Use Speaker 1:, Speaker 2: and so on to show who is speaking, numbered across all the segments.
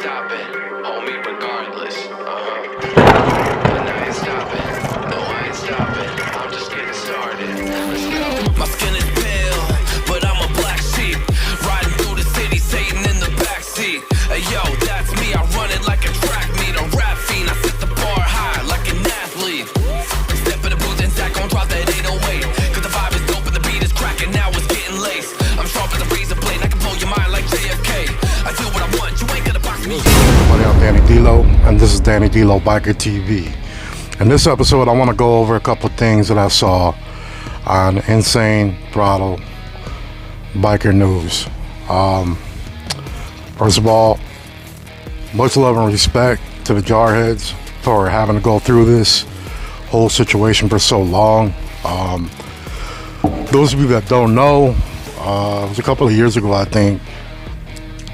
Speaker 1: stopping, homie, regardless. But I ain't stopping, no, I ain't stopping. I'm just getting started. Let's go. My skin is pale, but I'm a black sheep. Riding through the city, Satan in the backseat. Hey yo, that's me, I run it like a track meet. A rap fiend, I set the bar high like an athlete. Step in the booth and Zach gon' drop that 808. Cause the vibe is dope and the beat is cracking, now it's getting laced. I'm sharp as a razor blade, I can blow your mind like JFK. I do what I want, you ain't gonna box me.
Speaker 2: Everybody, I'm Danny D'Lo, and this is Danny D'Lo Biker TV. In this episode, I want to go over a couple of things that I saw on Insane Throttle Biker News. First of all, much love and respect to the jarheads for having to go through this whole situation for so long. Those of you that don't know, it was a couple of years ago, I think.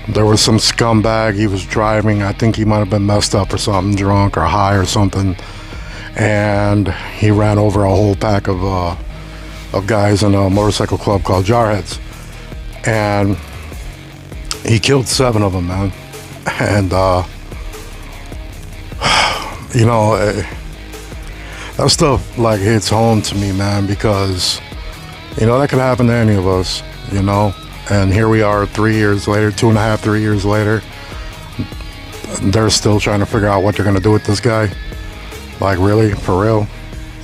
Speaker 2: There was some scumbag, he was driving, I think he might have been messed up or something, drunk or high or something, and he ran over a whole pack of guys in a motorcycle club called Jarheads, and he killed 7 of them, man. And you know, that stuff like hits home to me, man, because you know that could happen to any of us, you know. And here we are 3 years later, 2.5, 3 years later, they're still trying to figure out what they're gonna do with this guy. Like, really, for real?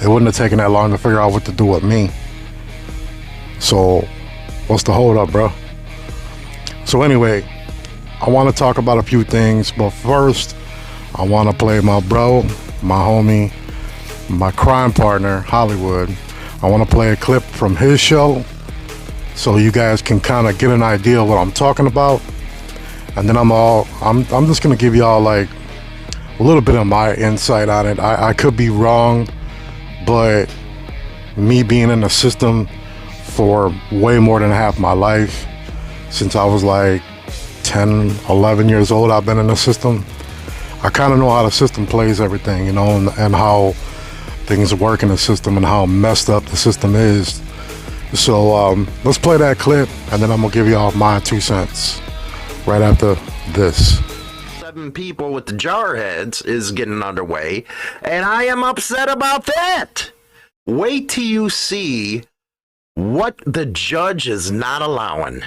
Speaker 2: It wouldn't have taken that long to figure out what to do with me. So what's the hold up, bro? So anyway, I want to talk about a few things, but first I want to play my bro, my homie, my crime partner, Hollywood. I want to play a clip from his show so you guys can kind of get an idea of what I'm talking about. And then I'm just gonna give y'all like a little bit of my insight on it. I could be wrong, but me being in the system for way more than half my life, since I was like 10, 11 years old, I've been in the system. I kind of know how the system plays everything, you know, and how things work in the system and how messed up the system is. So let's play that clip, and then I'm gonna give y'all my 2 cents right after this.
Speaker 3: 7 people with the Jarheads is getting underway, and I am upset about that. Wait till you see what the judge is not allowing.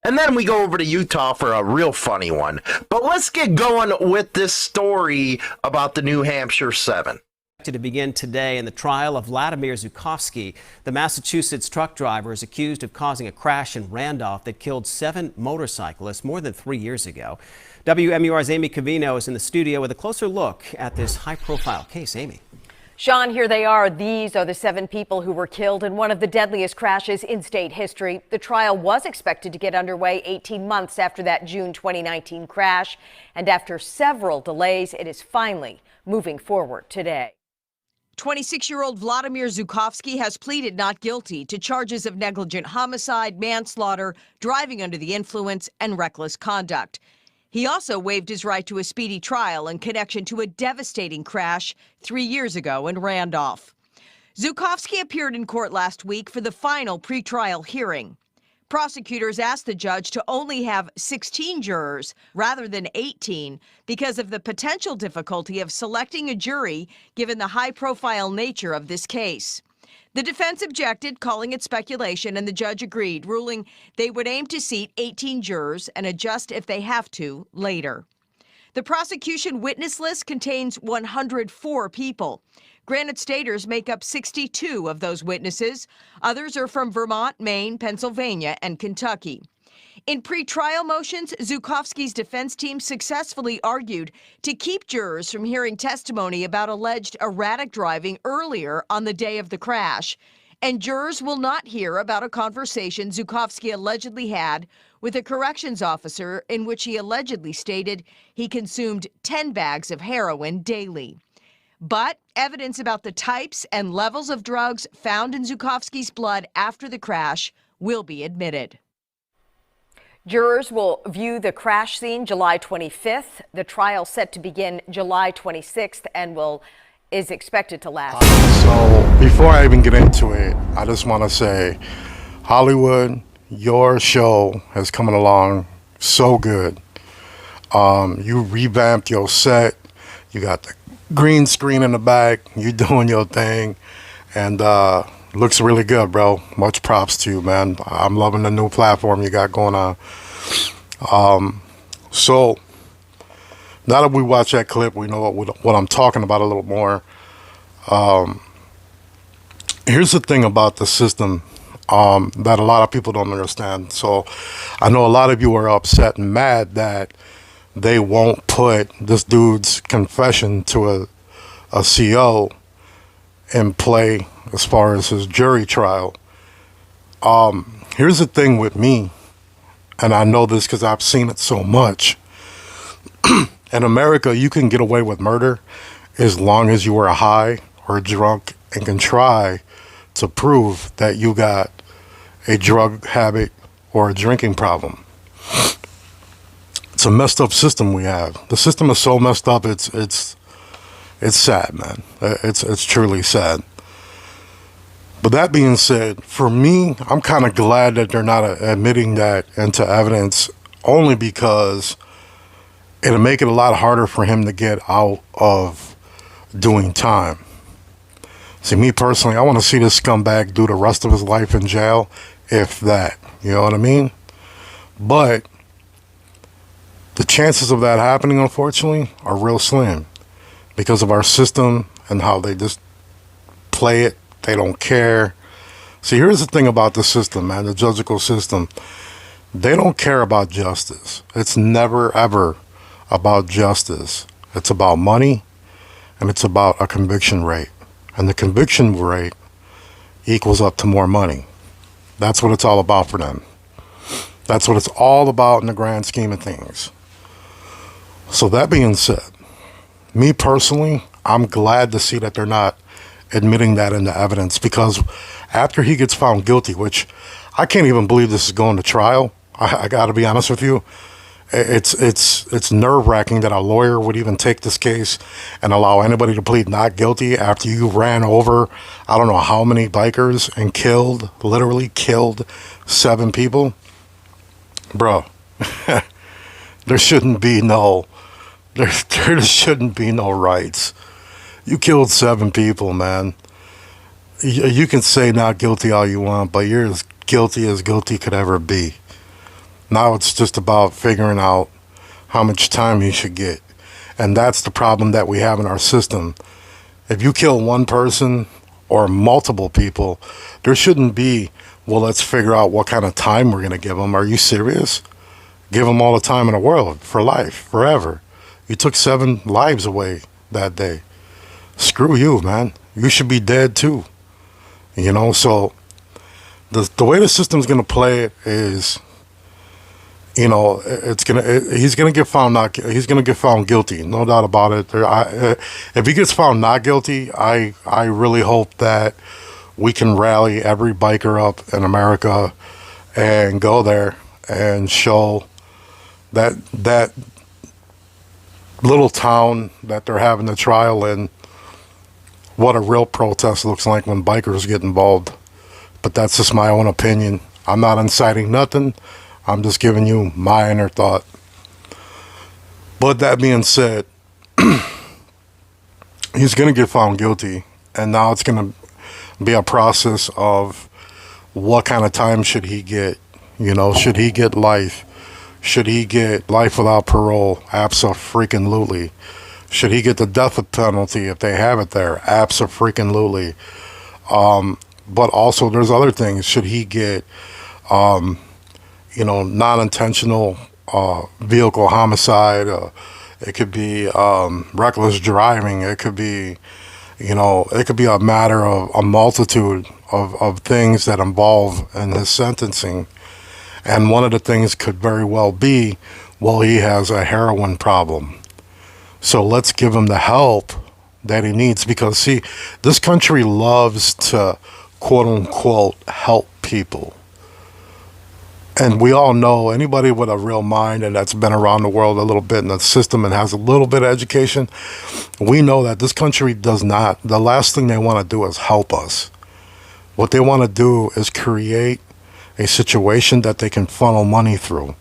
Speaker 3: And then we go over to Utah for a real funny one. But let's get going with this story about the New Hampshire 7.
Speaker 4: To begin today in the trial of Vladimir Zhukovsky. The Massachusetts truck driver is accused of causing a crash in Randolph that killed 7 motorcyclists more than 3 years ago. WMUR's Amy Covino is in the studio with a closer look at this high-profile case. Amy.
Speaker 5: Sean, here they are. These are the 7 people who were killed in one of the deadliest crashes in state history. The trial was expected to get underway 18 months after that June 2019 crash. And after several delays, it is finally moving forward today.
Speaker 6: 26-year-old Vladimir Zhukovsky has pleaded not guilty to charges of negligent homicide, manslaughter, driving under the influence, and reckless conduct. He also waived his right to a speedy trial in connection to a devastating crash 3 years ago in Randolph. Zhukovsky appeared in court last week for the final pretrial hearing. Prosecutors asked the judge to only have 16 jurors rather than 18 because of the potential difficulty of selecting a jury given the high-profile nature of this case. The defense objected, calling it speculation, and the judge agreed, ruling they would aim to seat 18 jurors and adjust if they have to later. The prosecution witness list contains 104 people. Granite Staters make up 62 of those witnesses. Others are from Vermont, Maine, Pennsylvania, and Kentucky. In pretrial motions, Zhukovsky's defense team successfully argued to keep jurors from hearing testimony about alleged erratic driving earlier on the day of the crash. And jurors will not hear about a conversation Zhukovsky allegedly had with a corrections officer in which he allegedly stated he consumed 10 bags of heroin daily. But evidence about the types and levels of drugs found in Zhukovsky's blood after the crash will be admitted.
Speaker 5: Jurors will view the crash scene July 25th. The trial set to begin July 26th and is expected to last.
Speaker 2: So before I even get into it, I just want to say, Hollywood, your show has come along so good. You revamped your set. You got the green screen in the back. You doing your thing, and looks really good, bro. Much props to you, man. I'm loving the new platform you got going on. So now that we watch that clip, we know what I'm talking about a little more. Here's the thing about the system that a lot of people don't understand. So I know a lot of you are upset and mad that they won't put this dude's confession to a CO in play as far as his jury trial. Here's the thing with me, and I know this because I've seen it so much. In America, you can get away with murder as long as you are high or drunk and can try to prove that you got a drug habit or a drinking problem. It's a messed up system we have. The system is so messed up. It's sad, man. It's truly sad. But that being said, for me, I'm kind of glad that they're not admitting that into evidence, only because it'll make it a lot harder for him to get out of doing time. See, me personally, I want to see this scumbag do the rest of his life in jail, if that. You know what I mean? But the chances of that happening, unfortunately, are real slim because of our system and how they just play it. They don't care. See, here's the thing about the system, man, the judicial system. They don't care about justice. It's never, ever about justice. It's about money, and it's about a conviction rate. And the conviction rate equals up to more money. That's what it's all about for them. That's what it's all about in the grand scheme of things. So that being said, me personally, I'm glad to see that they're not admitting that into evidence, because after he gets found guilty, which I can't even believe this is going to trial. I got to be honest with you. It's nerve-wracking that a lawyer would even take this case and allow anybody to plead not guilty after you ran over I don't know how many bikers and literally killed 7 people. Bro, there shouldn't be no rights. You killed 7 people, man. You can say not guilty all you want, but you're as guilty could ever be. Now it's just about figuring out how much time you should get. And that's the problem that we have in our system. If you kill one person or multiple people, there shouldn't be, well, let's figure out what kind of time we're going to give them. Are you serious? Give them all the time in the world, for life, forever. You took 7 lives away that day. Screw you, man. You should be dead too. You know, so the way the system's going to play it is, you know, he's gonna get found guilty, no doubt about it. If he gets found not guilty, I really hope that we can rally every biker up in America and go there and show that little town that they're having the trial in what a real protest looks like when bikers get involved. But that's just my own opinion. I'm not inciting nothing. I'm just giving you my inner thought. But that being said, he's going to get found guilty. And now it's going to be a process of what kind of time should he get? You know, should he get life? Should he get life without parole? Abso-freaking-lutely. Should he get the death penalty if they have it there? Abso-freaking-lutely. But also there's other things. Should he get non-intentional vehicle homicide? It could be reckless driving. It could be, it could be a matter of a multitude of things that involve in his sentencing. And one of the things could very well be, well, he has a heroin problem. So let's give him the help that he needs, because, see, this country loves to, quote unquote, help people. And we all know, anybody with a real mind and that's been around the world a little bit in the system and has a little bit of education, we know that this country does not. The last thing they want to do is help us. What they want to do is create a situation that they can funnel money through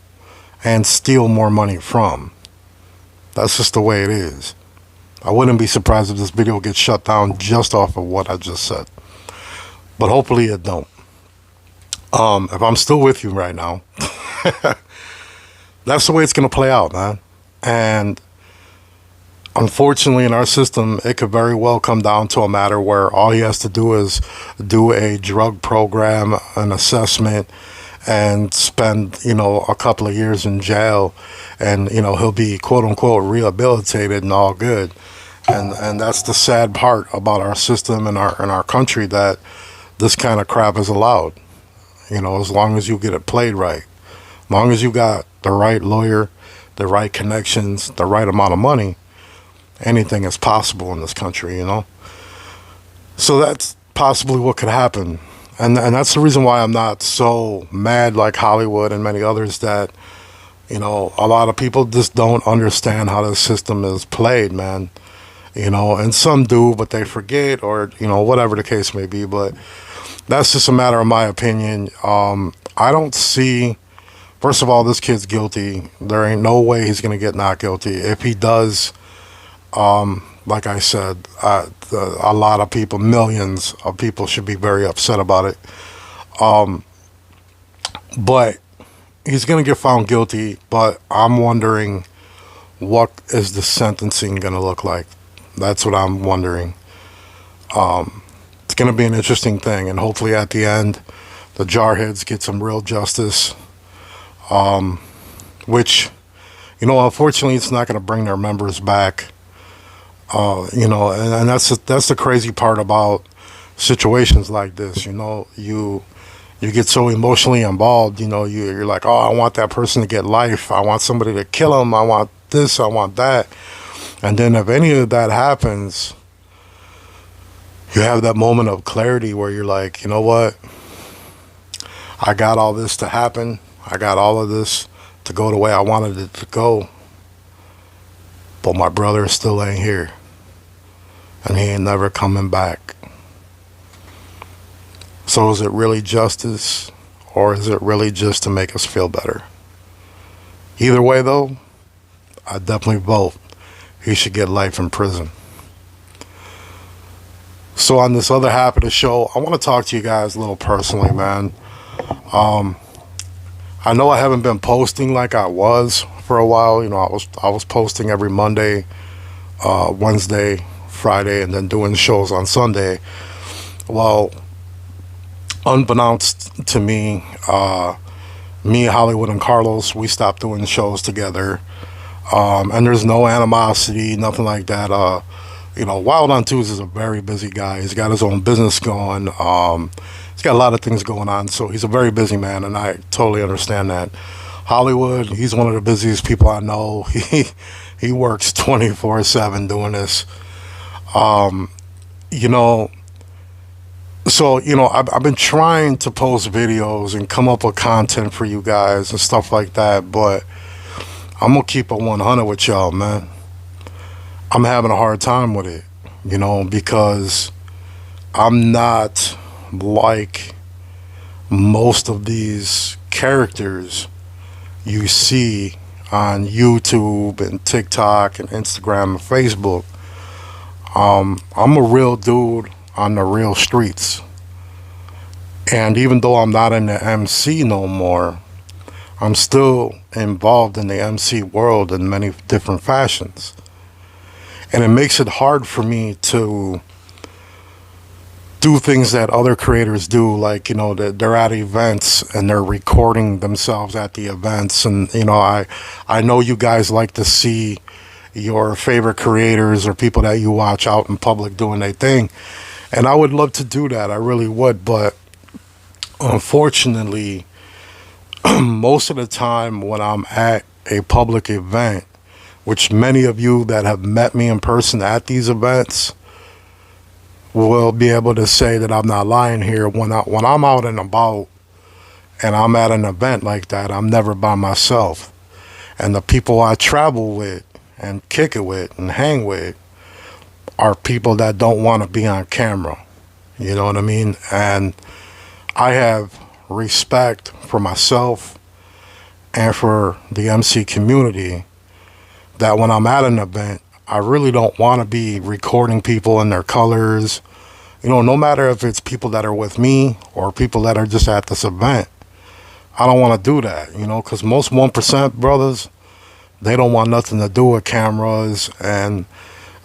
Speaker 2: and steal more money from. That's just the way it is. I wouldn't be surprised if this video gets shut down just off of what I just said. But hopefully it don't. If I'm still with you right now, that's the way it's going to play out, man. And unfortunately, in our system, it could very well come down to a matter where all he has to do is do a drug program, an assessment, and spend, a couple of years in jail, and, he'll be quote unquote rehabilitated and all good. And that's the sad part about our system and our country, that this kind of crap is allowed. As long as you get it played right, as long as you got the right lawyer, the right connections, the right amount of money, anything is possible in this country, So that's possibly what could happen. And that's the reason why I'm not so mad like Hollywood and many others, that, a lot of people just don't understand how the system is played, man. And some do, but they forget, or, whatever the case may be. But that's just a matter of my opinion. I don't see, first of all, this kid's guilty. There ain't no way he's going to get not guilty. If he does, like I said, a lot of people, millions of people should be very upset about it. But he's going to get found guilty, but I'm wondering, what is the sentencing going to look like? That's what I'm wondering. It's going to be an interesting thing, and hopefully at the end, the jarheads get some real justice, which, unfortunately, it's not going to bring their members back. And that's the crazy part about situations like this. You get so emotionally involved. You're like, oh, I want that person to get life. I want somebody to kill him. I want this. I want that. And then if any of that happens, you have that moment of clarity where you're like, you know what? I got all this to happen. I got all of this to go the way I wanted it to go. But my brother still ain't here. And he ain't never coming back. So is it really justice, or is it really just to make us feel better? Either way, though, I definitely vote he should get life in prison. So on this other half of the show, I want to talk to you guys a little personally, man. I know I haven't been posting like I was for a while. I was posting every Monday, Wednesday, Friday, and then doing shows on Sunday. Well, unbeknownst to me, Hollywood, and Carlos, we stopped doing shows together. And there's no animosity, nothing like that. Wild on Twos is a very busy guy. He's got his own business going. He's got a lot of things going on, so he's a very busy man, and I totally understand that. Hollywood, he's one of the busiest people I know. He works 24/7 doing this. So, I've been trying to post videos and come up with content for you guys and stuff like that, but I'm going to keep it 100 with y'all, man. I'm having a hard time with it, because I'm not like most of these characters you see on YouTube and TikTok and Instagram and Facebook. I'm a real dude on the real streets. And even though I'm not in the MC no more, I'm still involved in the MC world in many different fashions. And it makes it hard for me to do things that other creators do, like, they're at events and they're recording themselves at the events. And, I know you guys like to see your favorite creators or people that you watch out in public doing their thing. And I would love to do that. I really would. But unfortunately, most of the time when I'm at a public event, which many of you that have met me in person at these events will be able to say that I'm not lying here. When I'm out and about and I'm at an event like that, I'm never by myself. And the people I travel with and kick it with and hang with are people that don't want to be on camera. You know what I mean? And I have respect for myself and for the MC community that when I'm at an event, I really don't want to be recording people in their colors. You know, no matter if it's people that are with me or people that are just at this event, I don't want to do that, you know, because most 1% brothers, they don't want nothing to do with cameras and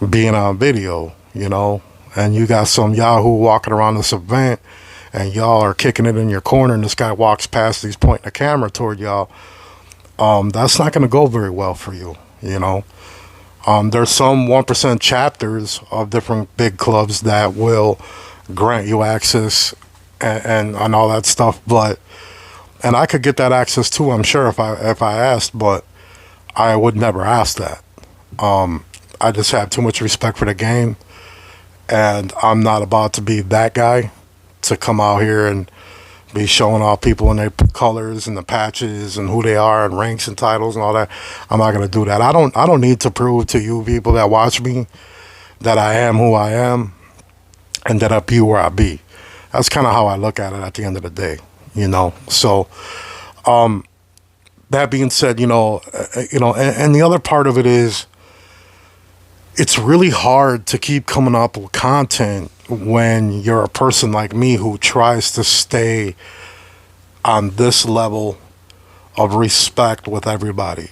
Speaker 2: being on video, you know. And you got some yahoo walking around this event and y'all are kicking it in your corner and this guy walks past, he's pointing the camera toward y'all. That's not going to go very well for you, you know. There's some 1% chapters of different big clubs that will grant you access and all that stuff, and I could get that access too, I'm sure, if I asked, but I would never ask that. I just have too much respect for the game, and I'm not about to be that guy to come out here and be showing off people in their colors and the patches and who they are and ranks and titles and all that. I'm not gonna do that. I don't need to prove to you people that watch me that I am who I am and that I be where I be. That's kind of how I look at it at the end of the day, you know. So that being said, and the other part of it is it's really hard to keep coming up with content when you're a person like me who tries to stay on this level of respect with everybody.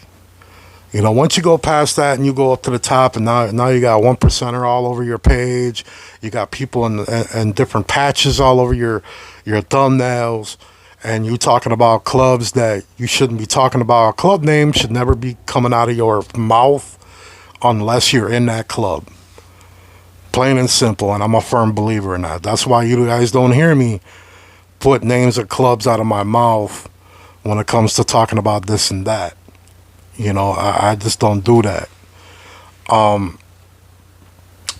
Speaker 2: You know, once you go past that and you go up to the top, and now you got 1%er all over your page, you got people in different patches all over your thumbnails, and you talking about clubs that you shouldn't be talking about. A club name should never be coming out of your mouth unless you're in that club. Plain and simple, and I'm a firm believer in that. That's why you guys don't hear me put names of clubs out of my mouth when it comes to talking about this and that. You know, I just don't do that.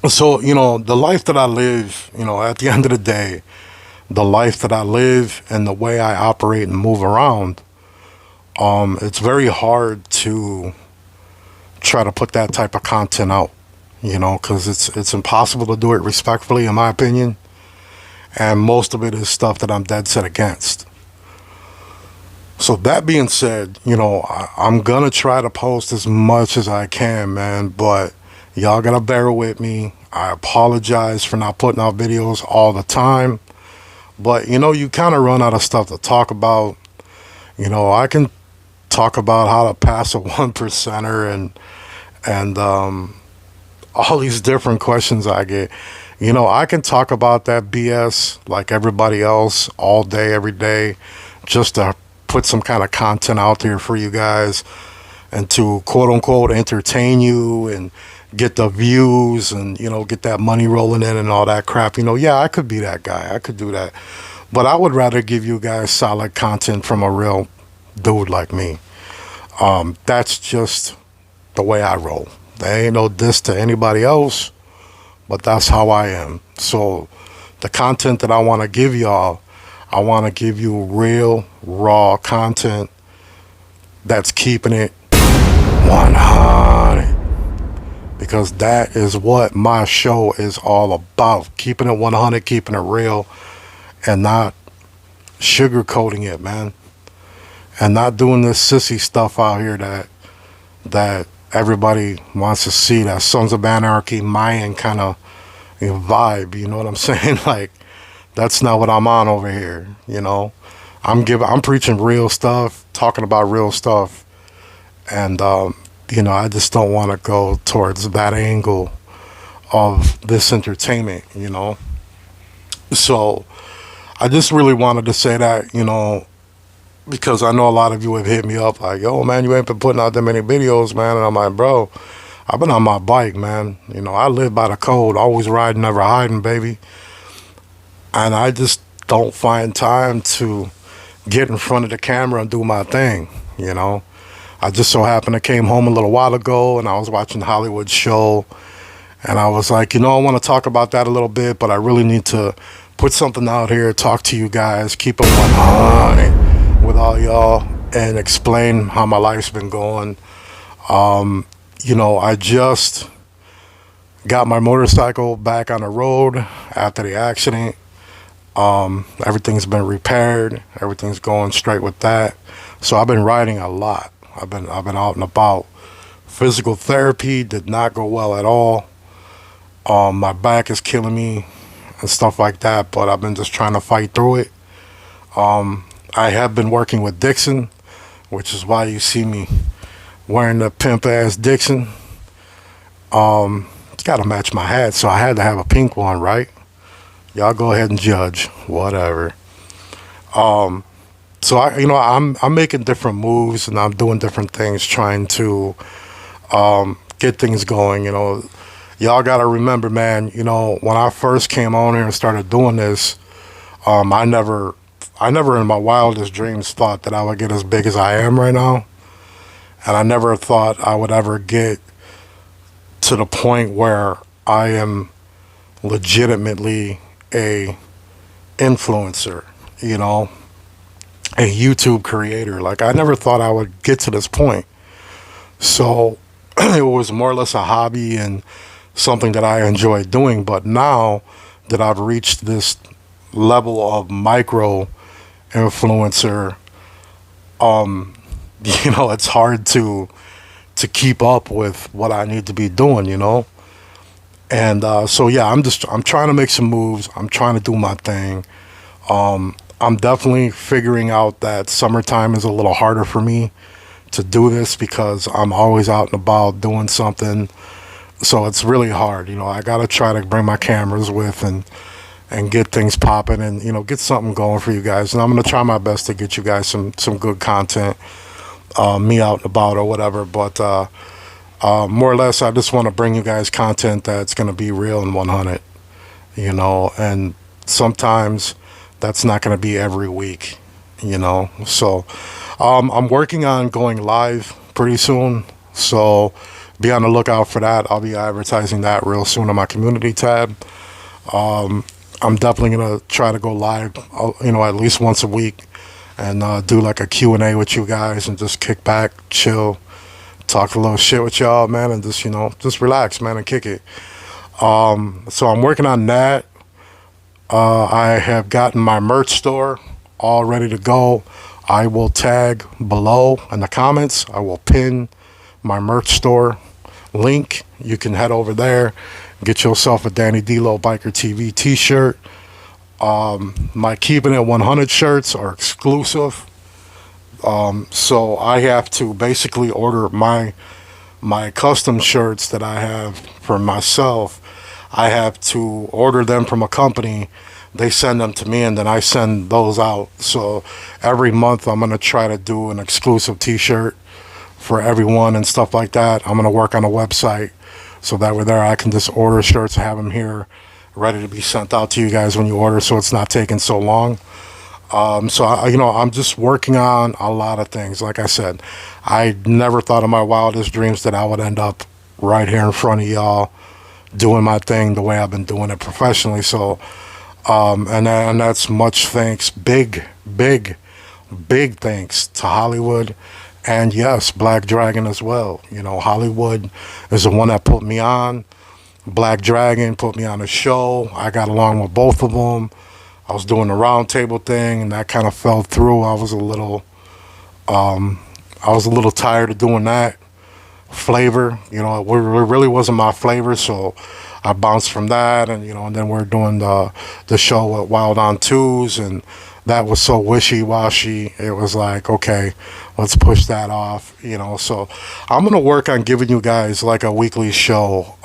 Speaker 2: So, you know, the life that I live, you know, at the end of the day, the life that I live and the way I operate and move around, it's very hard to try to put that type of content out, you know, because it's impossible to do it respectfully, in my opinion. And most of it is stuff that I'm dead set against. So that being said, you know, I'm going to try to post as much as I can, man, but y'all got to bear with me. I apologize for not putting out videos all the time, but, you know, you kind of run out of stuff to talk about. You know, I can talk about how to pass a 1%er and all these different questions I get. You know, I can talk about that BS like everybody else all day, every day, just to put some kind of content out there for you guys and to quote unquote entertain you and get the views and, you know, get that money rolling in and all that crap. You know, yeah, I could be that guy. I could do that. But I would rather give you guys solid content from a real dude like me. That's just the way I roll. There ain't no diss to anybody else, but that's how I am. So the content that I want to give y'all, I want to give you real, raw content that's keeping it 100. Because that is what my show is all about. Keeping it 100, keeping it real, and not sugarcoating it, man. And not doing this sissy stuff out here that everybody wants to see, that Sons of Anarchy, Mayan kind of vibe, you know what I'm saying? Like, that's not what I'm on over here, you know. I'm preaching real stuff, talking about real stuff, and you know, I just don't want to go towards that angle of this entertainment, you know. So I just really wanted to say that, you know, because I know a lot of you have hit me up like, yo, man, you ain't been putting out that many videos, man. And I'm like, bro, I've been on my bike, man. You know, I live by the code, always riding, never hiding, baby. And I just don't find time to get in front of the camera and do my thing, you know. I just so happened I came home a little while ago and I was watching Hollywood show and I was like, you know, I want to talk about that a little bit, but I really need to put something out here, talk to you guys, keep it 100 with all y'all and explain how my life's been going. You know, I just got my motorcycle back on the road after the accident. Everything's been repaired. Everything's going straight with that. So I've been riding a lot. I've been out and about Physical therapy did not go well at all. My back is killing me and stuff like that, but I've been just trying to fight through it. I have been working with Dixon, which is why you see me wearing the pimp ass Dixon. It's got to match my hat, so I had to have a pink one, right? Y'all go ahead and judge, whatever. So I'm making different moves and I'm doing different things, trying to get things going. Y'all got to remember, man. When I first came on here and started doing this, I never in my wildest dreams thought that I would get as big as I am right now, and I never thought I would ever get to the point where I am legitimately a influencer, a YouTube creator. Like, I never thought I would get to this point. So it was more or less a hobby and something that I enjoy doing. But now that I've reached this level of micro influencer, it's hard to keep up with what I need to be doing, And so yeah, I'm trying to make some moves. I'm trying to do my thing. I'm definitely figuring out that summertime is a little harder for me to do this because I'm always out and about doing something. So it's really hard. I got to try to bring my cameras with and get things popping and, get something going for you guys. And I'm going to try my best to get you guys some good content, me out and about or whatever. But more or less, I just want to bring you guys content that's going to be real and 100, and sometimes that's not going to be every week, So I'm working on going live pretty soon. So be on the lookout for that. I'll be advertising that real soon on my community tab. I'm definitely going to try to go live, at least once a week and do like a Q&A with you guys and just kick back, chill, talk a little shit with y'all, man, and just relax, man, and kick it. So I'm working on that. I have gotten my merch store all ready to go. I will tag below in the comments. I will pin my merch store link. You can head over there, get yourself a Danny D-Lo Biker TV t-shirt. My Keeping It 100 shirts are exclusive. So I have to basically order my custom shirts that I have for myself. I have to order them from a company. They send them to me and then I send those out. So every month I'm going to try to do an exclusive t-shirt for everyone and stuff like that. I'm going to work on a website so that way there I can just order shirts, have them here ready to be sent out to you guys when you order, so it's not taking so long. So I'm just working on a lot of things. Like I said, I never thought in my wildest dreams that I would end up right here in front of y'all doing my thing the way I've been doing it professionally. So and that's much thanks, big thanks to Hollywood, and yes, Black Dragon as well. Hollywood is the one that put me on. Black Dragon put me on a show. I got along with both of them. I was doing the round table thing, and that kind of fell through. I was a little tired of doing that flavor. It really wasn't my flavor, so I bounced from that, and and then we're doing the show with Wild on Twos, and that was so wishy-washy. It was like, okay, let's push that off. So I'm gonna work on giving you guys like a weekly show.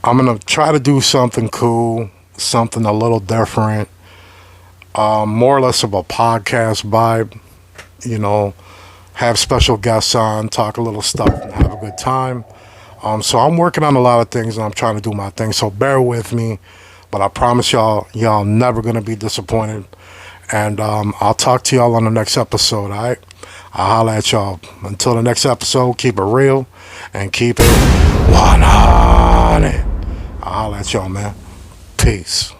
Speaker 2: I'm gonna try to do something cool, something a little different, more or less of a podcast vibe. Have special guests on, talk a little stuff, and have a good time. So I'm working on a lot of things, and I'm trying to do my thing. So bear with me, but I promise y'all never gonna be disappointed. And I'll talk to y'all on the next episode. All right, I'll holla at y'all. Until the next episode, keep it real and keep it 100. I'll holla at y'all, man. Peace.